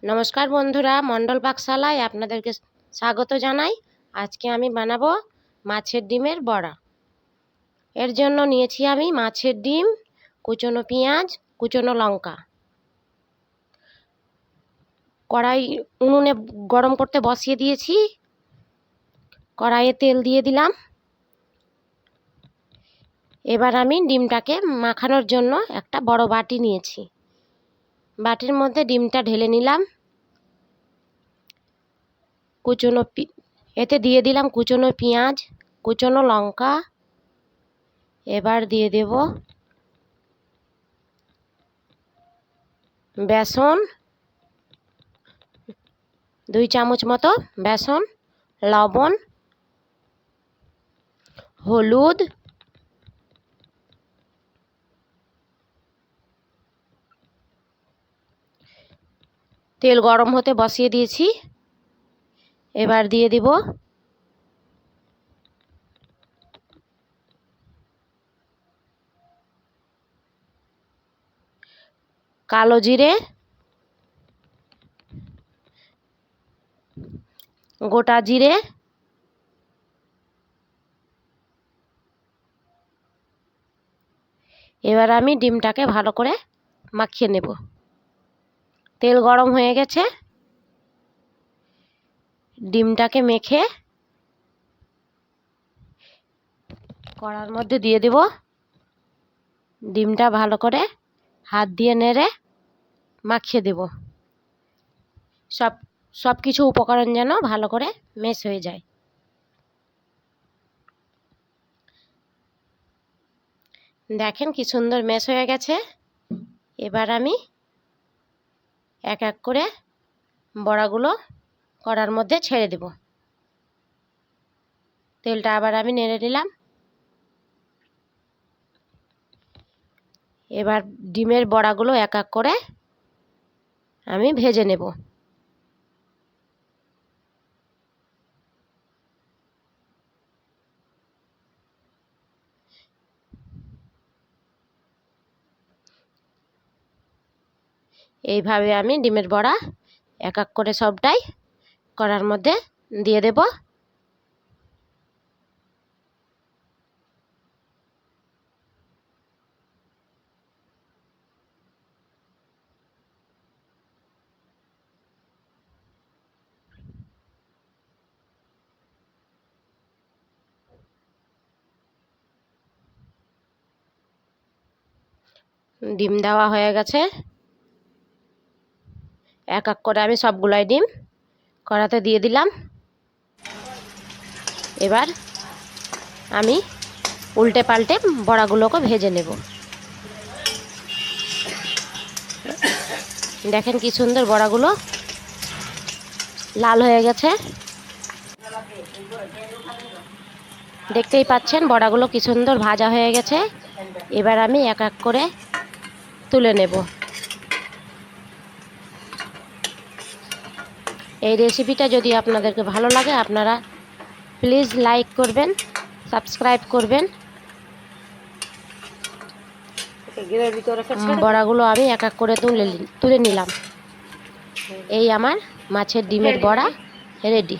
নমস্কার বন্ধুরা, মণ্ডল পাকশালায় আপনাদেরকে স্বাগত জানাই। আজকে আমি বানাবো মাছের ডিমের বড়া। এর জন্য নিয়েছি আমি মাছের ডিম, কুচনো পেঁয়াজ, কুচনো লঙ্কা। কড়াই উনুনে গরম করতে বসিয়ে দিয়েছি। কড়াইয়ে তেল দিয়ে দিলাম। এবার আমি ডিমটাকে মাখানোর জন্য একটা বড় বাটি নিয়েছি। বাটির মধ্যে ডিমটা ঢেলে নিলাম। এতে দিয়ে দিলাম কুচনো পেঁয়াজ, কুচনো লঙ্কা। এবার দিয়ে দেব বেসন, 2 চামচ মতো বেসন, লবণ, হলুদ, তেল গরম হতে বসিয়ে দিয়েছি। এবার দিয়ে দিব কালো জিরে, গোটা জিরে, এবার আমি ডিমটাকে ভালো করে মাখিয়ে নেব। তেল গরম হয়ে গেছে। ডিমটাকে মেখে কড়ার মধ্যে দিয়ে দেব। ডিমটা ভালো করে হাত দিয়ে নেড়ে মাখিয়ে দেব। সব কিছু উপকরণ যেন ভালো করে মেশ হয়ে যায়। দেখেন কি সুন্দর মেশ হয়ে গেছে। এবার আমি এক এক করে বড়াগুলো কড়ার মধ্যে ছেড়ে দেব। তেলটা আবার আমি নেড়ে নিলাম। এবার ডিমের বড়াগুলো এক এক করে আমি ভেজে নেব। এইভাবে আমি ডিমের বড়া এক এক করে সবটাই কড়ার মধ্যে দিয়ে দেব। ডিম দেওয়া হয়ে গেছে। এক এক করে আমি সবগুলাই ডিম কড়াতে দিয়ে দিলাম। এবার আমি উল্টে পাল্টে বড়াগুলোকে ভেজে নেব। দেখেন কি সুন্দর বড়াগুলো লাল হয়ে গেছে। দেখতেই পাচ্ছেন বড়াগুলো কি সুন্দর ভাজা হয়ে গেছে। এবার আমি এক এক করে তুলে নেব। এই রেসিপিটা যদি আপনাদেরকে ভালো লাগে আপনারা প্লিজ লাইক করবেন, সাবস্ক্রাইব করবেন। বড়াগুলো আমি এক এক করে তুলে নিলাম। এই আমার মাছের ডিমের বড়া রেডি।